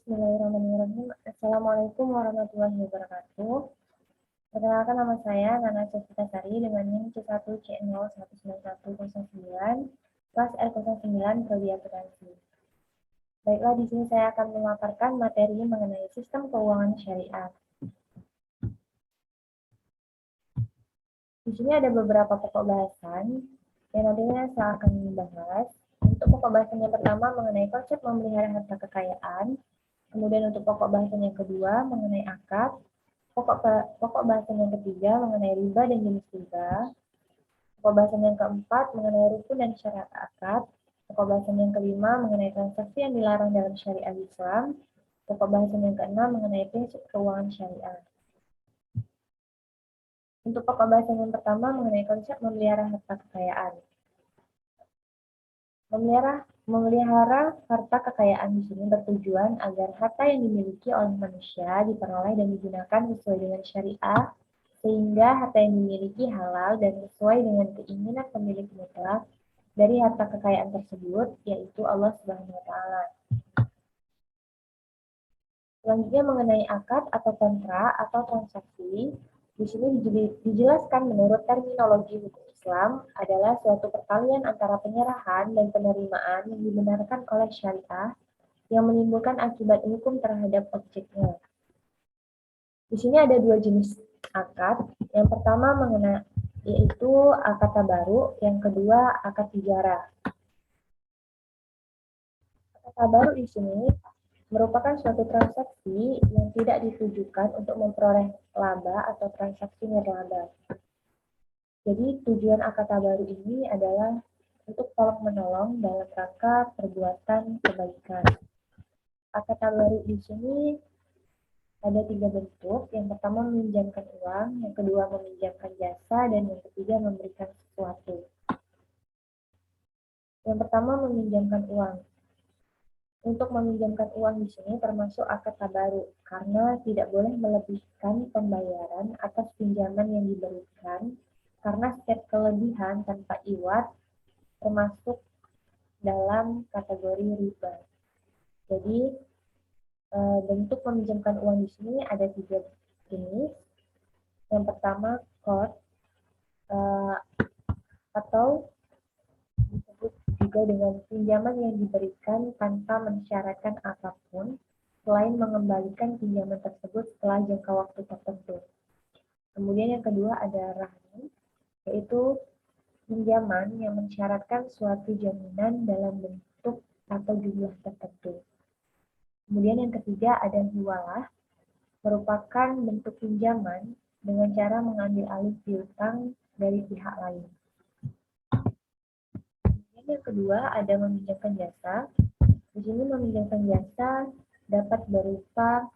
Bismillahirrahmanirrahim. Assalamualaikum warahmatullahi wabarakatuh. Perkenalkan nama saya Nana Sofita Sari dengan NIM C1C019109 kelas R09 Prodi Akuntansi. Baiklah, di sini saya akan memaparkan materi mengenai sistem keuangan syariah. Di sini ada beberapa pokok bahasan yang nantinya saya akan membahas. Untuk pokok bahasan yang pertama mengenai konsep memelihara harta kekayaan. Kemudian untuk pokok bahasan yang kedua mengenai akad, pokok bahasan yang ketiga mengenai riba dan jenis riba, pokok bahasan yang keempat mengenai rukun dan syarat akad, pokok bahasan yang kelima mengenai transaksi yang dilarang dalam syariah Islam, pokok bahasan yang keenam mengenai prinsip keuangan syariah. Untuk pokok bahasan yang pertama mengenai konsep memelihara harta kekayaan. Memelihara harta kekayaan di sini bertujuan agar harta yang dimiliki oleh manusia diperoleh dan digunakan sesuai dengan syariah, sehingga harta yang dimiliki halal dan sesuai dengan keinginan pemilik mutlak dari harta kekayaan tersebut, yaitu Allah Subhanahu wa Ta'ala. Selanjutnya mengenai akad atau kontrak atau transaksi, di sini dijelaskan menurut terminologi hukum Islam adalah suatu pertalian antara penyerahan dan penerimaan yang dibenarkan oleh syariah yang menimbulkan akibat hukum terhadap objeknya. Di sini ada dua jenis akad. Yang pertama yaitu akad tabaru, yang kedua akad tijarah. Akad tabaru di sini merupakan suatu transaksi yang tidak ditujukan untuk memperoleh laba atau transaksi nirlaba. Jadi tujuan akad tabaru ini adalah untuk tolong-menolong dalam rangka perbuatan kebaikan. Akad tabaru di sini ada 3 bentuk. Yang pertama meminjamkan uang, yang kedua meminjamkan jasa, dan yang ketiga memberikan sesuatu. Yang pertama meminjamkan uang. Untuk meminjamkan uang di sini termasuk akad tabaru, karena tidak boleh melebihkan pembayaran atas pinjaman yang diberikan, karena setiap kelebihan tanpa iwat termasuk dalam kategori riba. Jadi bentuk meminjamkan uang di sini ada 3 jenis. Yang pertama qard atau disebut juga dengan pinjaman yang diberikan tanpa mensyaratkan apapun selain mengembalikan pinjaman tersebut setelah jangka waktu tertentu. Kemudian yang kedua ada rahmi, yaitu pinjaman yang mensyaratkan suatu jaminan dalam bentuk atau jumlah tertentu. Kemudian yang ketiga ada hiwalah, merupakan bentuk pinjaman dengan cara mengambil alih piutang dari pihak lain. Yang kedua ada meminjamkan jasa. Di sini meminjamkan jasa dapat berupa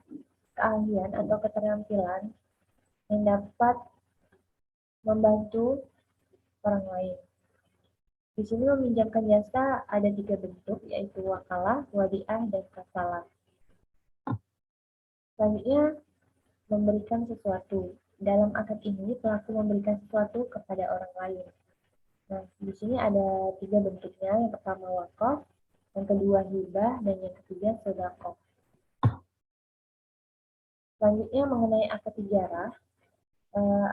keahlian atau keterampilan yang dapat membantu orang lain. Di sini meminjamkan jasa ada 3 bentuk, yaitu wakalah, wadiah, dan kafalah. Selanjutnya memberikan sesuatu. Dalam akad ini pelaku memberikan sesuatu kepada orang lain. Nah, di sini ada 3 bentuknya. Yang pertama wakaf, yang kedua hibah, dan yang ketiga sedekah. Selanjutnya mengenai akad tijarah.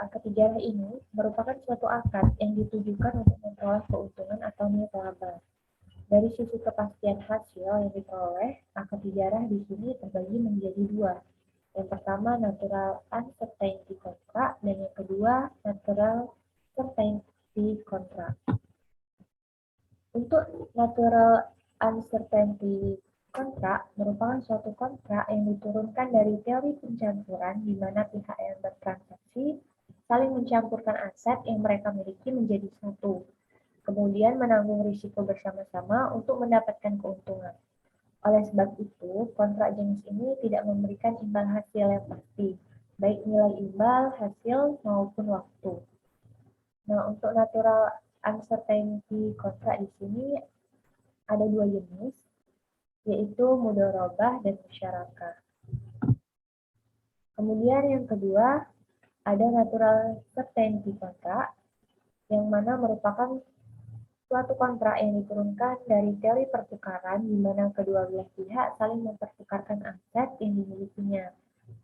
Akad tijarah ini merupakan suatu akad yang ditujukan untuk memperoleh keuntungan atau nilaba. Dari sisi kepastian hasil yang diperoleh, akad tijarah di sini terbagi menjadi 2. Yang pertama natural uncertainty contract dan yang kedua natural certainty contract. Untuk natural uncertainty kontrak merupakan suatu kontrak yang diturunkan dari teori pencampuran di mana pihak yang bertransaksi saling mencampurkan aset yang mereka miliki menjadi satu, kemudian menanggung risiko bersama-sama untuk mendapatkan keuntungan. Oleh sebab itu, kontrak jenis ini tidak memberikan imbal hasil yang pasti, baik nilai imbal, hasil, maupun waktu. Nah, untuk natural uncertainty kontrak di sini ada 2 jenis, yaitu mudharabah dan musyarakah. Kemudian yang kedua, ada natural certainty kontrak, yang mana merupakan suatu kontrak yang diturunkan dari teori pertukaran di mana kedua belah pihak saling mempertukarkan aset yang dimilikinya,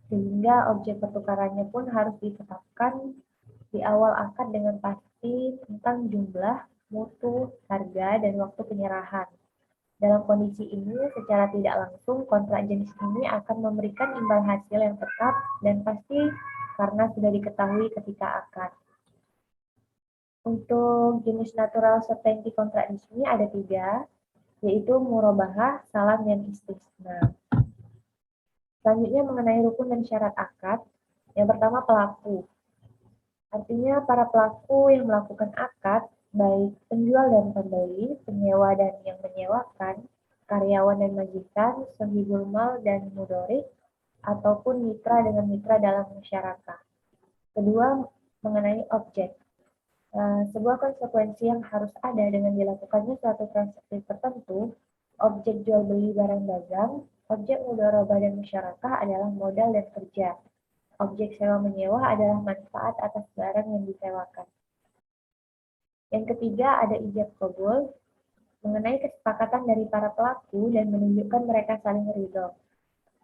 sehingga objek pertukarannya pun harus ditetapkan di awal akad dengan pasti tentang jumlah, mutu, harga, dan waktu penyerahan. Dalam kondisi ini, secara tidak langsung, kontrak jenis ini akan memberikan imbal hasil yang tetap dan pasti karena sudah diketahui ketika akad. Untuk jenis natural certainty kontrak di sini ada 3, yaitu murabahah, salam, dan istisna. Selanjutnya mengenai rukun dan syarat akad. Yang pertama pelaku. Artinya para pelaku yang melakukan akad, baik penjual dan pembeli, penyewa dan yang menyewakan, karyawan dan majikan, sohibul mal dan mudorik, ataupun mitra dengan mitra dalam masyarakat. Kedua, mengenai objek. Sebuah konsekuensi yang harus ada dengan dilakukannya suatu transaksi tertentu, objek jual beli barang dagang, objek mudharabah dan musyarakah adalah modal dan kerja. Objek sewa menyewa adalah manfaat atas barang yang disewakan. Yang ketiga ada ijab qabul, mengenai kesepakatan dari para pelaku dan menunjukkan mereka saling ridho.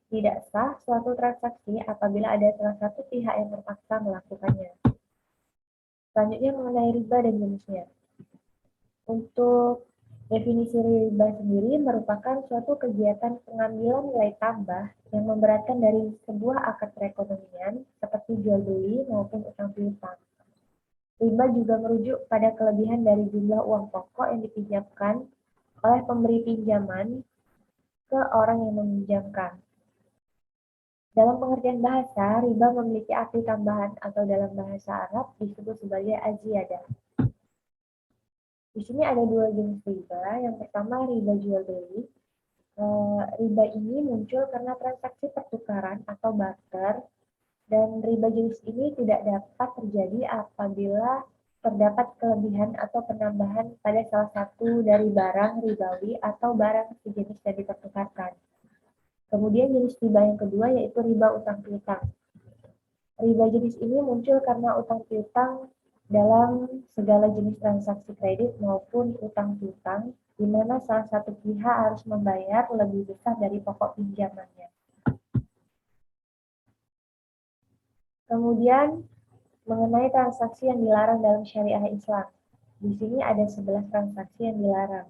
Tidak sah suatu transaksi apabila ada salah satu pihak yang terpaksa melakukannya. Selanjutnya mengenai riba dan jenisnya. Untuk definisi riba sendiri merupakan suatu kegiatan pengambilan nilai tambah yang memberatkan dari sebuah akad perekonomian seperti jual beli maupun utang piutang. Riba juga merujuk pada kelebihan dari jumlah uang pokok yang dipinjamkan oleh pemberi pinjaman ke orang yang meminjamkan. Dalam pengertian bahasa, riba memiliki arti tambahan atau dalam bahasa Arab disebut sebagai aziyadah. Di sini ada 2 jenis riba. Yang pertama riba jual beli. Riba ini muncul karena transaksi pertukaran atau barter, dan riba jenis ini tidak dapat terjadi apabila terdapat kelebihan atau penambahan pada salah satu dari barang ribawi atau barang sejenis yang dipertukarkan. Kemudian jenis riba yang kedua yaitu riba utang piutang. Riba jenis ini muncul karena utang piutang dalam segala jenis transaksi kredit maupun utang piutang, di mana salah satu pihak harus membayar lebih besar dari pokok pinjamannya. Kemudian mengenai transaksi yang dilarang dalam syariah Islam. Di sini ada 11 transaksi yang dilarang.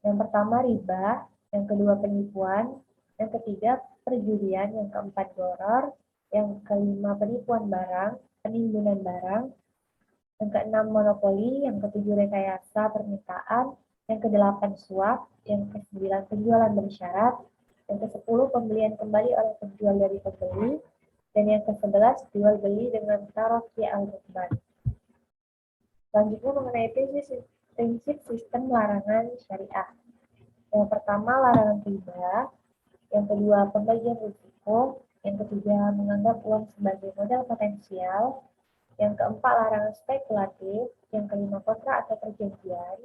Yang pertama riba, yang kedua penipuan, yang ketiga perjudian, yang keempat gharar, yang kelima penipuan barang, penimbunan barang, yang keenam monopoli, yang ketujuh rekayasa permintaan, yang kedelapan suap, yang kesembilan penjualan bersyarat, yang kesepuluh pembelian kembali oleh penjual dari pembeli, dan yang ke-11 jual beli dengan taroki al-rukban. Selanjutnya mengenai prinsip sistem larangan syariah. Yang pertama larangan riba, yang kedua pembagian risiko, yang ketiga menganggap uang sebagai modal potensial, yang keempat larangan spekulatif, yang kelima kontrak atau perjanjian,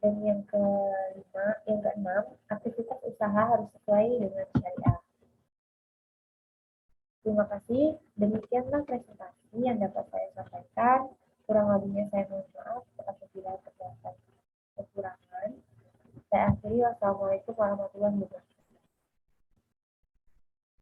dan yang keenam aktivitas usaha harus sesuai dengan syariah. Terima kasih, demikianlah presentasi yang dapat saya sampaikan. Kurang lebihnya saya mohon maaf apabila terdapat kekurangan. Saya akhiri, wassalamualaikum warahmatullahi wabarakatuh.